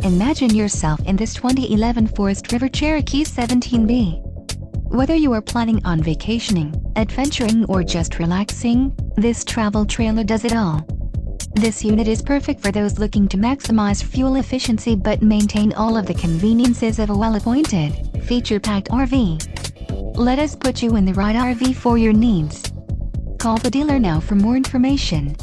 Imagine yourself in this 2011 Forest River Cherokee 17B. Whether you are planning on vacationing, adventuring or just relaxing, this travel trailer does it all. This unit is perfect for those looking to maximize fuel efficiency but maintain all of the conveniences of a well-appointed, feature-packed RV. Let us put you in the right RV for your needs. Call the dealer now for more information.